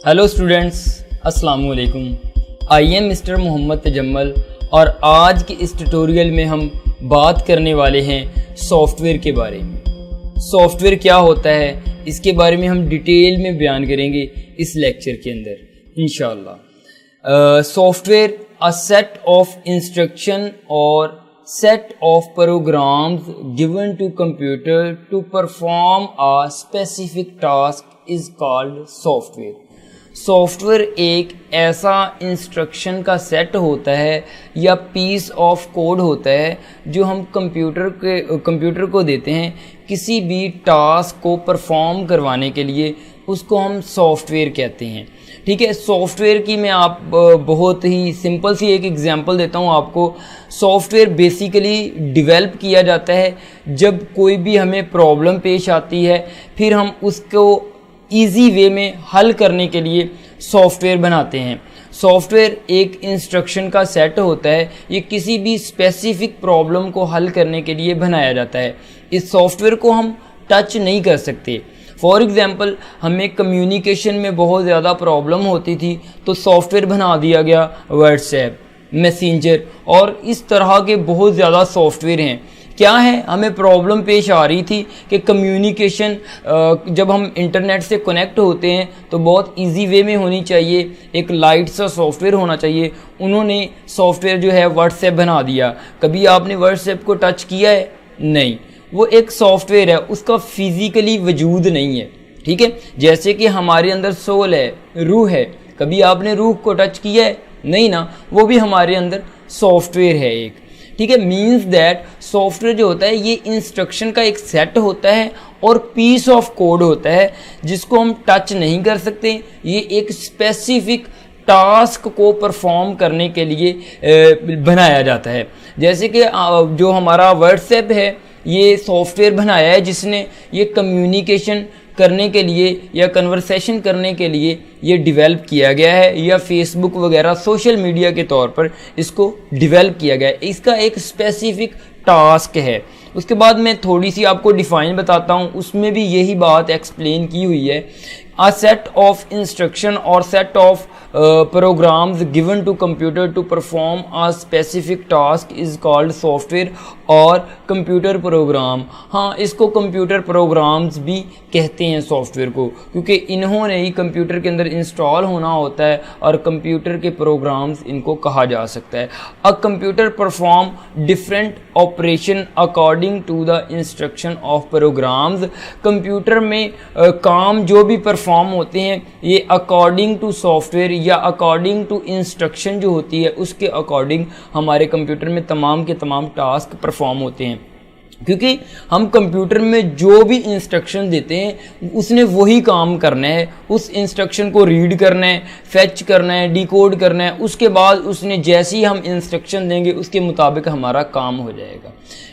Hello students, अस्सलाम वालेकुम। I am mister Mohammad Tajammal और आज के इस ट्यूटोरियल में हम बात करने वाले हैं सॉफ्टवेयर के बारे में। सॉफ्टवेयर क्या होता है इसके बारे में हम डिटेल में बयान करेंगे इस लेक्चर के अंदर इंशाअल्लाह। Software a set of instruction और set of programs given to computer to perform a specific task is called software। Software एक ऐसा इंस्ट्रक्शन का सेट होता है या पीस ऑफ कोड होता है जो हम कंप्यूटर को देते हैं किसी भी टास्क को परफॉर्म करवाने के लिए, उसको हम सॉफ्टवेयर कहते हैं। ठीक है, सॉफ्टवेयर की मैं आप बहुत ही सिंपल सी एक एग्जांपल देता हूँ आपको। सॉफ्टवेयर बेसिकली डेवलप किया जाता है जब कोई भी हमें प्रॉब्लम पेश आती है, फिर हम उसको इजी वे में हल करने के लिए सॉफ्टवेयर बनाते हैं। सॉफ्टवेयर एक इंस्ट्रक्शन का सेट होता है, ये किसी भी स्पेसिफिक प्रॉब्लम को हल करने के लिए बनाया जाता है। इस सॉफ्टवेयर को हम टच नहीं कर सकते। फॉर एग्ज़ाम्पल, हमें कम्युनिकेशन में बहुत ज़्यादा प्रॉब्लम होती थी तो सॉफ्टवेयर बना दिया गया व्हाट्सएप, मैसेंजर और इस तरह के बहुत ज़्यादा सॉफ्टवेयर हैं। क्या है, हमें प्रॉब्लम पेश आ रही थी कि कम्युनिकेशन जब हम इंटरनेट से कनेक्ट होते हैं तो बहुत इजी वे में होनी चाहिए, एक लाइट सा सॉफ्टवेयर होना चाहिए। उन्होंने सॉफ्टवेयर जो है व्हाट्सएप बना दिया। कभी आपने व्हाट्सएप को टच किया है? नहीं, वो एक सॉफ्टवेयर है, उसका फिजिकली वजूद नहीं है। ठीक है, जैसे कि हमारे अंदर सोल है, रूह है, कभी आपने रूह को टच किया है? नहीं ना, वो भी हमारे अंदर सॉफ्टवेयर है एक। ठीक है, मीन्स दैट सॉफ्टवेयर जो होता है ये इंस्ट्रक्शन का एक सेट होता है और पीस ऑफ कोड होता है जिसको हम टच नहीं कर सकते। ये एक स्पेसिफिक टास्क को परफॉर्म करने के लिए बनाया जाता है। जैसे कि जो हमारा व्हाट्सएप है, ये सॉफ्टवेयर बनाया है जिसने ये कम्युनिकेशन करने के लिए या कन्वर्सेशन करने के लिए ये डेवलप किया गया है, या फेसबुक वगैरह सोशल मीडिया के तौर पर इसको डेवलप किया गया है। इसका एक स्पेसिफिक टास्क है। उसके बाद मैं थोड़ी सी आपको डिफाइन बताता हूँ, उसमें भी यही बात एक्सप्लेन की हुई है। A set of instruction or set of programs given to computer to perform a specific task is called software और कंप्यूटर प्रोग्राम। हाँ, इसको कंप्यूटर प्रोग्राम्स भी कहते हैं सॉफ्टवेयर को, क्योंकि इन्होंने ही कंप्यूटर के अंदर इंस्टॉल होना होता है और कंप्यूटर के प्रोग्राम्स इनको कहा जा सकता है। A computer perform different operation according to the instruction of programs. Computer में काम जो भी फॉर्म होते हैं ये अकॉर्डिंग टू सॉफ्टवेयर या अकॉर्डिंग टू इंस्ट्रक्शन जो होती है उसके अकॉर्डिंग हमारे कंप्यूटर में तमाम के तमाम टास्क परफॉर्म होते हैं। क्योंकि हम कंप्यूटर में जो भी इंस्ट्रक्शन देते हैं उसने वही काम करना है, उस इंस्ट्रक्शन को रीड करना है, फेच करना है, डिकोड करना है। उसके बाद उसने जैसे ही हम इंस्ट्रक्शन देंगे उसके मुताबिक हमारा काम हो जाएगा।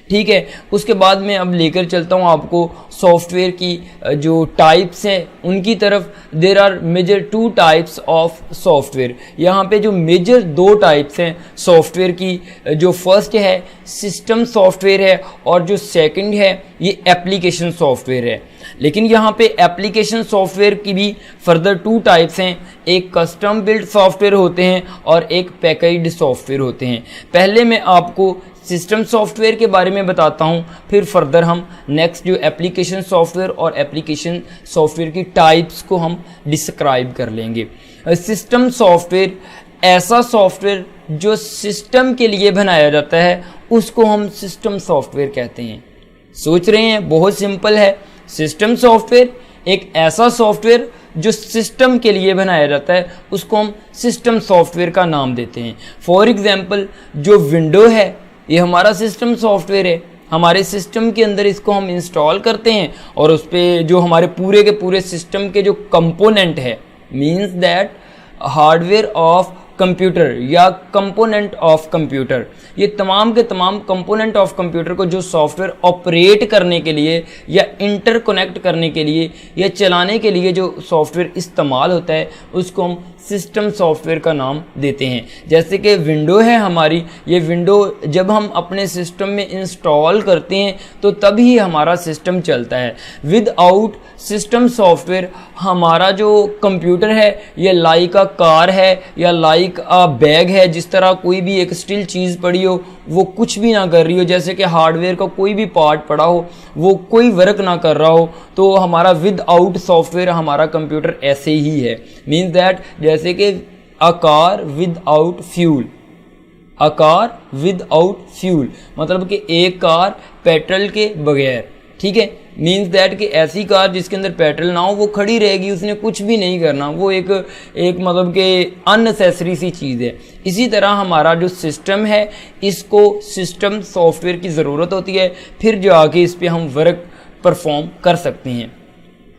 ठीक है, उसके बाद मैं अब लेकर चलता हूँ आपको सॉफ्टवेयर की जो टाइप्स हैं उनकी तरफ। There are major 2 types of software. यहाँ पे जो मेजर 2 टाइप्स हैं सॉफ्टवेयर की, जो फर्स्ट है सिस्टम सॉफ्टवेयर है और जो सेकंड है ये एप्लीकेशन सॉफ्टवेयर है। लेकिन यहाँ पे एप्लीकेशन सॉफ्टवेयर की भी फर्दर 2 टाइप्स हैं। एक कस्टम बिल्ड सॉफ्टवेयर होते हैं और एक पैकेज्ड सॉफ्टवेयर होते हैं। पहले मैं आपको सिस्टम सॉफ्टवेयर के बारे में बताता हूँ, फिर फर्दर हम नेक्स्ट जो एप्लीकेशन सॉफ्टवेयर और एप्लीकेशन सॉफ्टवेयर की टाइप्स को हम डिस्क्राइब कर लेंगे। सिस्टम सॉफ्टवेयर ऐसा सॉफ्टवेयर जो सिस्टम के लिए बनाया जाता है उसको हम सिस्टम सॉफ्टवेयर कहते हैं। सोच रहे हैं, बहुत सिंपल है। सिस्टम सॉफ्टवेयर एक ऐसा सॉफ्टवेयर जो सिस्टम के लिए बनाया जाता है उसको हम सिस्टम सॉफ्टवेयर का नाम देते हैं। फॉर एग्जांपल, जो विंडो है ये हमारा सिस्टम सॉफ्टवेयर है। हमारे सिस्टम के अंदर इसको हम इंस्टॉल करते हैं और उस पर जो हमारे पूरे के पूरे सिस्टम के जो कंपोनेंट है, means that hardware of computer या कंपोनेंट ऑफ कंप्यूटर, ये तमाम के तमाम कंपोनेंट ऑफ कंप्यूटर को जो सॉफ्टवेयर ऑपरेट करने के लिए या इंटरकनेक्ट करने के लिए या चलाने के लिए जो सॉफ्टवेयर इस्तेमाल होता है उसको हम सिस्टम सॉफ्टवेयर का नाम देते हैं। जैसे कि विंडो है हमारी, ये विंडो जब हम अपने सिस्टम में इंस्टॉल करते हैं तो तभी हमारा सिस्टम चलता है। विदाउट सिस्टम सॉफ्टवेयर हमारा जो कंप्यूटर है ये लाइक अ कार है या लाइक अ बैग है, जिस तरह कोई भी एक स्टिल चीज़ पड़ी हो वो कुछ भी ना कर रही हो, जैसे कि हार्डवेयर का कोई भी पार्ट पड़ा हो वो कोई वर्क ना कर रहा हो, तो हमारा विदाउट सॉफ्टवेयर हमारा कंप्यूटर ऐसे ही है। मीन्स दैट जैसे कि a car without fuel, a car without fuel मतलब कि एक कार पेट्रोल के बगैर, ठीक है। मीन्स दैट कि ऐसी कार जिसके अंदर पेट्रोल ना हो वो खड़ी रहेगी, उसने कुछ भी नहीं करना, वो एक मतलब कि अननेसेसरी सी चीज़ है। इसी तरह हमारा जो सिस्टम है इसको सिस्टम सॉफ्टवेयर की ज़रूरत होती है, फिर जाके इस पर हम वर्क परफॉर्म कर सकते हैं।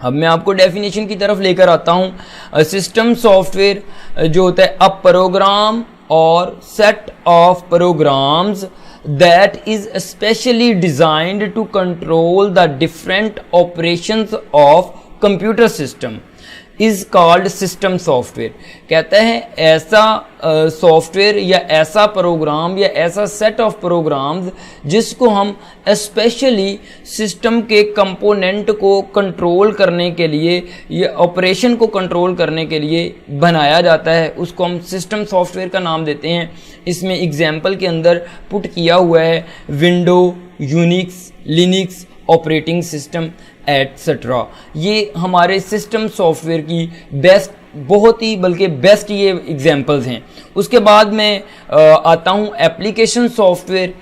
अब मैं आपको डेफिनेशन की तरफ लेकर आता हूँ। सिस्टम सॉफ्टवेयर जो होता है अ प्रोग्राम और set of programs that is specially designed to control the different operations of computer system is called system software। कहता है ऐसा सॉफ्टवेयर या ऐसा प्रोग्राम या ऐसा सेट ऑफ प्रोग्राम्स जिसको हम स्पेशली सिस्टम के कंपोनेंट को कंट्रोल करने के लिए या ऑपरेशन को कंट्रोल करने के लिए बनाया जाता है, उसको हम सिस्टम सॉफ्टवेयर का नाम देते हैं। इसमें एग्जाम्पल के अंदर पुट किया हुआ है window, Unix, Linux, operating system etcetera. ये हमारे सिस्टम सॉफ्टवेयर की बेस्ट, बहुत ही बल्कि बेस्ट ये एग्जांपल्स हैं। उसके बाद मैं आता हूँ एप्लीकेशन सॉफ्टवेयर।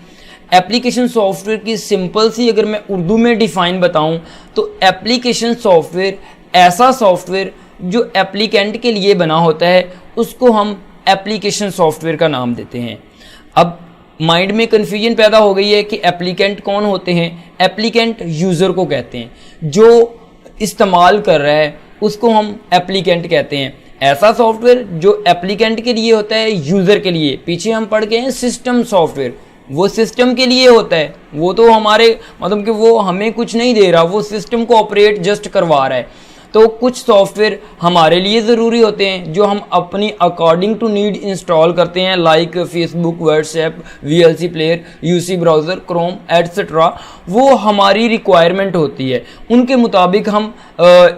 एप्लीकेशन सॉफ्टवेयर की सिंपल सी अगर मैं उर्दू में डिफ़ाइन बताऊँ तो एप्लीकेशन सॉफ्टवेयर ऐसा सॉफ्टवेयर जो एप्लीकेंट के लिए बना होता है उसको हम एप्लीकेशन सॉफ्टवेयर का नाम देते हैं। अब माइंड में कन्फ्यूजन पैदा हो गई है कि एप्लीकेंट कौन होते हैं। एप्लीकेंट यूज़र को कहते हैं, जो इस्तेमाल कर रहा है उसको हम एप्लीकेंट कहते हैं। ऐसा सॉफ्टवेयर जो एप्लीकेंट के लिए होता है, यूज़र के लिए। पीछे हम पढ़ गए हैं सिस्टम सॉफ्टवेयर, वो सिस्टम के लिए होता है, वो तो हमारे मतलब कि वो हमें कुछ नहीं दे रहा, वो सिस्टम को ऑपरेट जस्ट करवा रहा है। तो कुछ सॉफ्टवेयर हमारे लिए ज़रूरी होते हैं जो हम अपनी अकॉर्डिंग टू नीड इंस्टॉल करते हैं, like Facebook, WhatsApp, VLC player, UC browser, Chrome etcetera. वो हमारी रिक्वायरमेंट होती है, उनके मुताबिक हम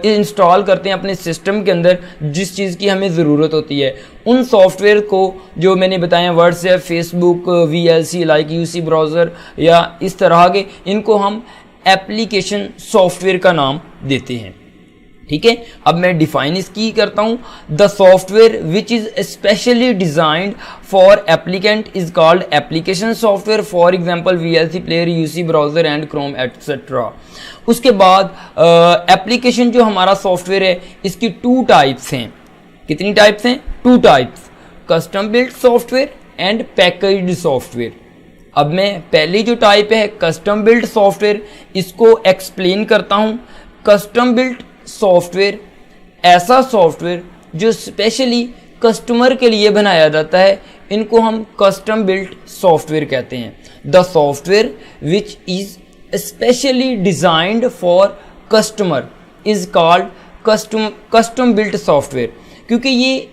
इंस्टॉल करते हैं अपने सिस्टम के अंदर जिस चीज़ की हमें ज़रूरत होती है। उन सॉफ्टवेयर को जो मैंने बताया WhatsApp, Facebook, VLC, like UC browser या इस तरह के, इनको हम एप्लीकेशन सॉफ्टवेयर का नाम देते हैं। ठीक है, अब मैं डिफाइन इसकी करता हूं। The software which is specially designed for applicant is called application software, for example VLC player, UC browser and Chrome etcetera. उसके बाद एप्लीकेशन जो हमारा सॉफ्टवेयर है इसकी 2 टाइप्स हैं। कितनी टाइप्स हैं? 2 types, custom built software and packaged software. अब मैं पहली जो टाइप है कस्टम बिल्ट सॉफ्टवेयर, इसको एक्सप्लेन करता हूं। कस्टम बिल्ट सॉफ्टवेयर ऐसा सॉफ्टवेयर जो स्पेशली कस्टमर के लिए बनाया जाता है, इनको हम कस्टम बिल्ट सॉफ्टवेयर कहते हैं। The software which is specially designed for customer is called custom built software. क्योंकि ये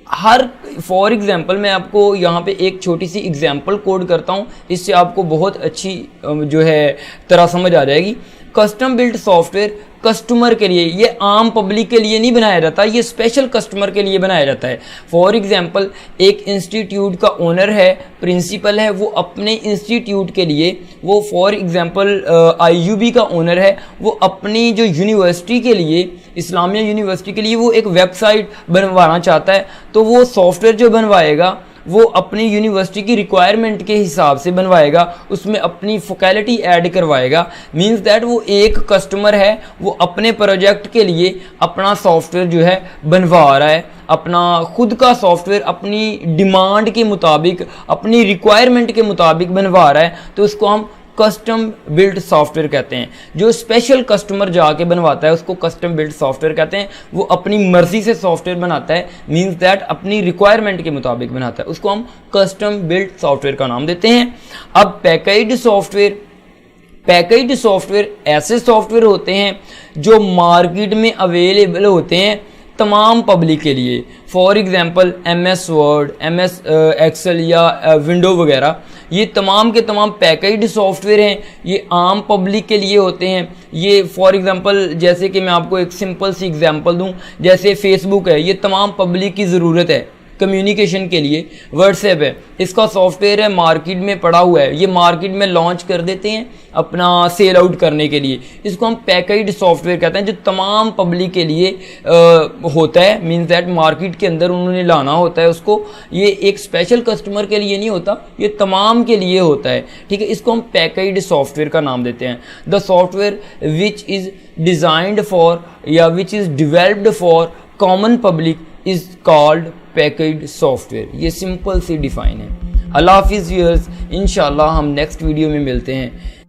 हर, फॉर एग्जांपल मैं आपको यहाँ पे एक छोटी सी एग्जांपल कोड करता हूँ, इससे आपको बहुत अच्छी जो है तरह समझ आ जाएगी। कस्टम बिल्ट सॉफ्टवेयर कस्टमर के लिए, ये आम पब्लिक के लिए नहीं बनाया जाता, ये स्पेशल कस्टमर के लिए बनाया जाता है। फॉर एग्जांपल एक इंस्टीट्यूट का ओनर है, प्रिंसिपल है, वो अपने इंस्टीट्यूट के लिए, वो फॉर एग्जांपल आईयूबी का ओनर है, वो अपनी जो यूनिवर्सिटी के लिए, इस्लामिया यूनिवर्सिटी के लिए वो एक वेबसाइट बनवाना चाहता है, तो वो सॉफ्टवेयर जो बनवाएगा वो अपनी यूनिवर्सिटी की रिक्वायरमेंट के हिसाब से बनवाएगा, उसमें अपनी फैकल्टी ऐड करवाएगा। मींस दैट वो एक कस्टमर है, वो अपने प्रोजेक्ट के लिए अपना सॉफ्टवेयर जो है बनवा रहा है, अपना खुद का सॉफ्टवेयर अपनी डिमांड के मुताबिक, अपनी रिक्वायरमेंट के मुताबिक बनवा रहा है, तो उसको हम कस्टम बिल्ड सॉफ्टवेयर कहते हैं। जो स्पेशल कस्टमर जाके बनवाता है उसको कस्टम बिल्ड सॉफ्टवेयर कहते हैं। वो अपनी मर्जी से सॉफ्टवेयर बनाता है, मींस दैट अपनी रिक्वायरमेंट के मुताबिक बनाता है, उसको हम कस्टम बिल्ड सॉफ्टवेयर का नाम देते हैं। अब पैकेज्ड सॉफ्टवेयर ऐसे सॉफ्टवेयर होते हैं जो मार्केट में अवेलेबल होते हैं तमाम पब्लिक के लिए। For example MS word, MS excel या विंडो वगैरह, ये तमाम के तमाम पैकेज्ड सॉफ्टवेयर हैं। ये आम पब्लिक के लिए होते हैं। ये फॉर एग्जांपल जैसे कि मैं आपको एक सिंपल सी एग्जांपल दूं, जैसे फेसबुक है, ये तमाम पब्लिक की ज़रूरत है कम्युनिकेशन के लिए। व्हाट्सएप है, इसका सॉफ्टवेयर है मार्केट में पड़ा हुआ है, ये मार्केट में लॉन्च कर देते हैं अपना सेल आउट करने के लिए। इसको हम पैकेज्ड सॉफ्टवेयर कहते हैं, जो तमाम पब्लिक के लिए होता है, मींस दैट मार्केट के अंदर उन्होंने लाना होता है उसको। ये एक स्पेशल कस्टमर के लिए नहीं होता, ये तमाम के लिए होता है, ठीक है। इसको हम पैकेज्ड सॉफ्टवेयर का नाम देते हैं। The software which is designed for या which is developed for common public is called packaged software. ये सिंपल सी डिफाइन है। अल्लाह हाफिज़ व्यूअर्स, इंशाल्लाह हम नेक्स्ट वीडियो में मिलते हैं।